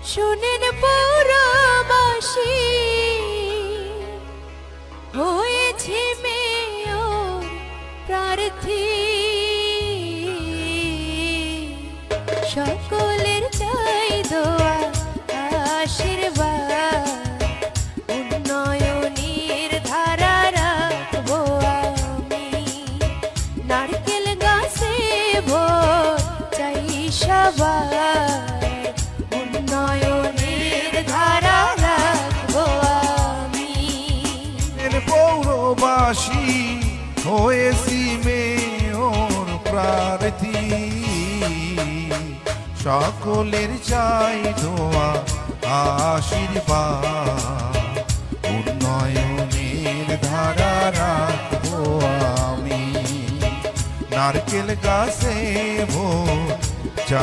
শুনেন পৌরবাসী, হয়েছে মেয়র প্রার্থী। সকলের চাই দোয়া আশীর্বাদ, উন্নয়নের ধারা রাখবো আমি। নারকেল গাছে ভোট চাই সবার, উন্নয়নের ধারা রাখবো আমি। পৌরবাসী হয়েছি মেয়র প্রার্থী, সকলের চাই দোয়া আশীর্বাদ, উন্নয়নের ধারা রাখবো আমি। নারকেল গাছে ভোট